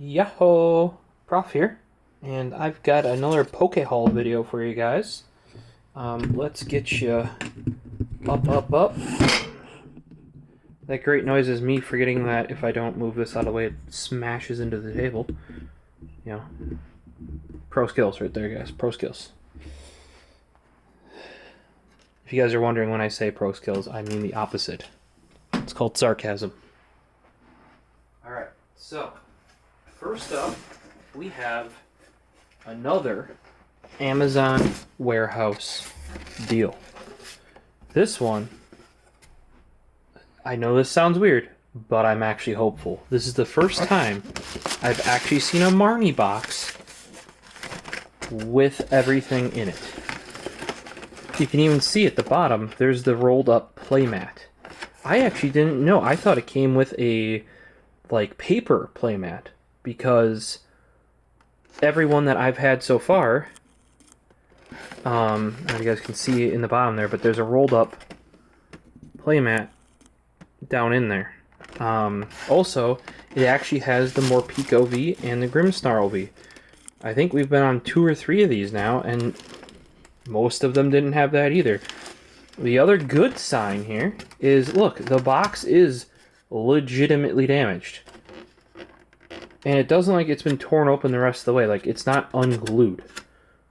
Yahoo! Prof here, and I've got another Poke Haul video for you guys. Let's get you up. That great noise is me forgetting that if I don't move this out of the way, it smashes into the table. You know, pro skills right there, guys. Pro skills. If you guys are wondering when I say pro skills, I mean the opposite. It's called sarcasm. Alright, so first up, we have another Amazon warehouse deal. This one, I know this sounds weird, but I'm actually hopeful. This is the first time I've actually seen a Marnie box with everything in it. You can even see at the bottom, there's the rolled up playmat. I actually didn't know. I thought it came with a paper playmat, because everyone that I've had so far, you guys can see it in the bottom there, but there's a rolled up playmat down in there. Also, it actually has the Morpeko V and the Grimmsnarl V. I think we've been on 2 or 3 of these now, and most of them didn't have that either. The other good sign here is, look, the box is legitimately damaged. And it doesn't like it's been torn open the rest of the way. Like, it's not unglued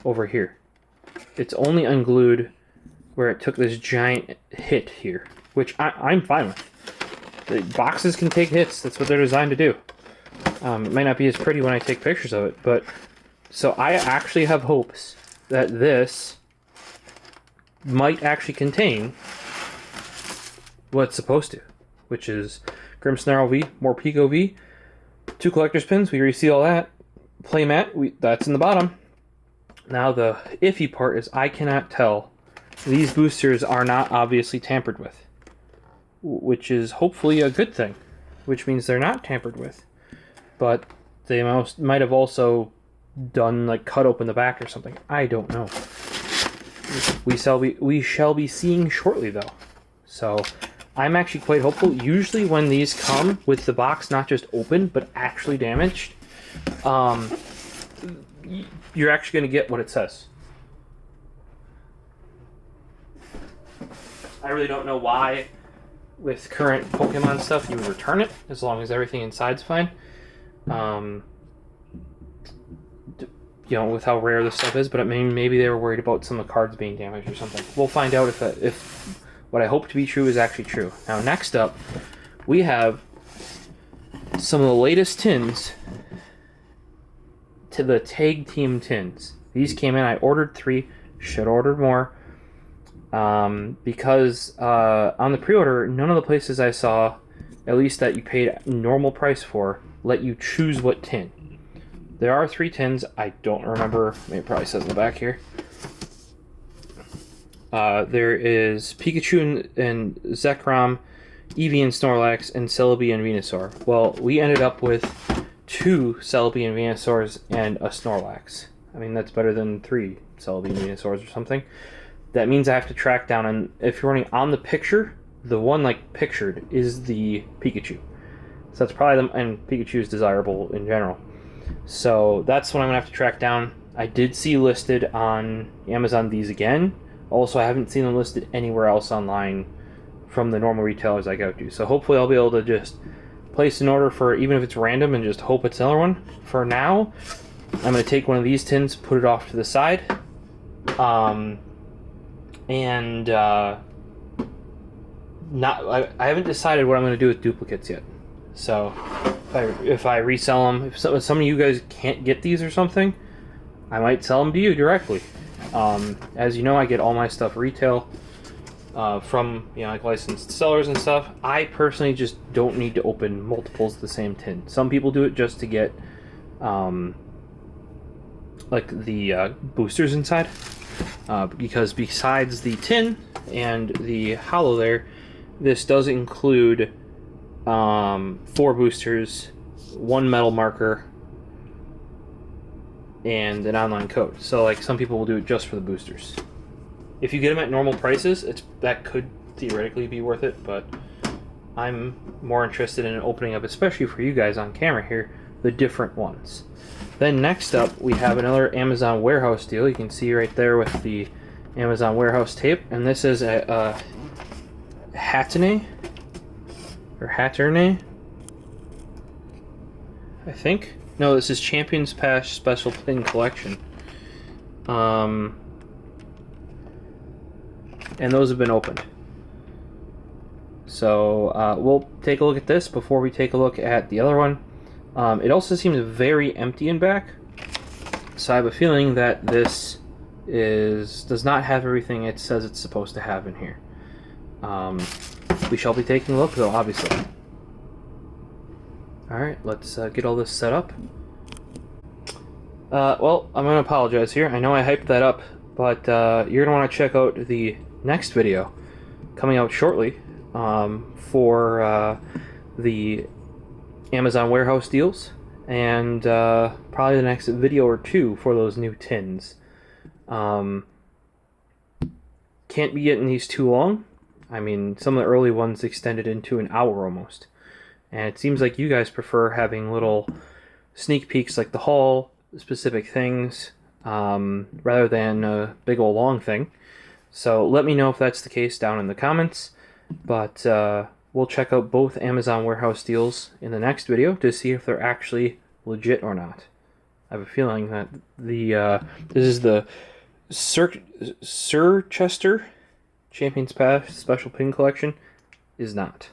over here. It's only unglued where it took this giant hit here, which I'm fine with. The boxes can take hits. That's what they're designed to do. It might not be as pretty when I take pictures of it, but so I actually have hopes that this might actually contain what it's supposed to, which is Grimmsnarl V, Morpeko V, 2 collector's pins. We already see all that. Playmat, that's in the bottom. Now the iffy part is I cannot tell. These boosters are not obviously tampered with, which is hopefully a good thing, which means they're not tampered with. But they might have also done cut open the back or something. I don't know. We shall be seeing shortly, though. So I'm actually quite hopeful. Usually when these come with the box not just open but actually damaged, you're actually going to get what it says. I really don't know why with current Pokemon stuff you would return it as long as everything inside's fine. With how rare this stuff is, but maybe they were worried about some of the cards being damaged or something. We'll find out if what I hope to be true is actually true. Now, next up, we have some of the latest tins to the Tag Team tins. These came in. I ordered 3. Should order more. Because on the pre-order, none of the places I saw, at least that you paid normal price for, let you choose what tin. There are 3 tins. I don't remember. It probably says in the back here. There is Pikachu and Zekrom, Eevee and Snorlax, and Celebi and Venusaur. Well, we ended up with 2 Celebi and Venusaurs and a Snorlax. I mean, that's better than 3 Celebi and Venusaurs or something. That means I have to track down, and if you're running on the picture, the one pictured is the Pikachu. So that's probably and Pikachu is desirable in general. So that's what I'm going to have to track down. I did see listed on Amazon these again. Also, I haven't seen them listed anywhere else online from the normal retailers I go to. So hopefully I'll be able to just place an order for, even if it's random, and just hope it's another one. For now, I'm going to take one of these tins, put it off to the side. I haven't decided what I'm going to do with duplicates yet. So if I resell them, if some of you guys can't get these or something, I might sell them to you directly. As you know, I get all my stuff retail from licensed sellers and stuff. I personally just don't need to open multiples of the same tin. Some people do it just to get the boosters inside, because besides the tin and the hollow there, this does include 4 boosters, 1 metal marker, and an online code. So some people will do it just for the boosters. If you get them at normal prices, that could theoretically be worth it, but I'm more interested in opening up, especially for you guys on camera here, the different ones. Then next up, we have another Amazon warehouse deal. You can see right there with the Amazon warehouse tape, and this is a Hatene, or Hatterne, I think. No, this is Champions Pass Special Pin Collection. And those have been opened. So we'll take a look at this before we take a look at the other one. It also seems very empty in back, so I have a feeling that this does not have everything it says it's supposed to have in here. We shall be taking a look, though, obviously. Alright, let's get all this set up. Well, I'm going to apologize here. I know I hyped that up, but you're going to want to check out the next video coming out shortly for the Amazon warehouse deals, and probably the next video or two for those new tins. Can't be getting these too long. I mean, some of the early ones extended into an hour almost. And it seems like you guys prefer having little sneak peeks like the haul, specific things, rather than a big old long thing. So let me know if that's the case down in the comments. But we'll check out both Amazon warehouse deals in the next video to see if they're actually legit or not. I have a feeling that this is the Sir Chester Champions Pass Special Pin Collection is not.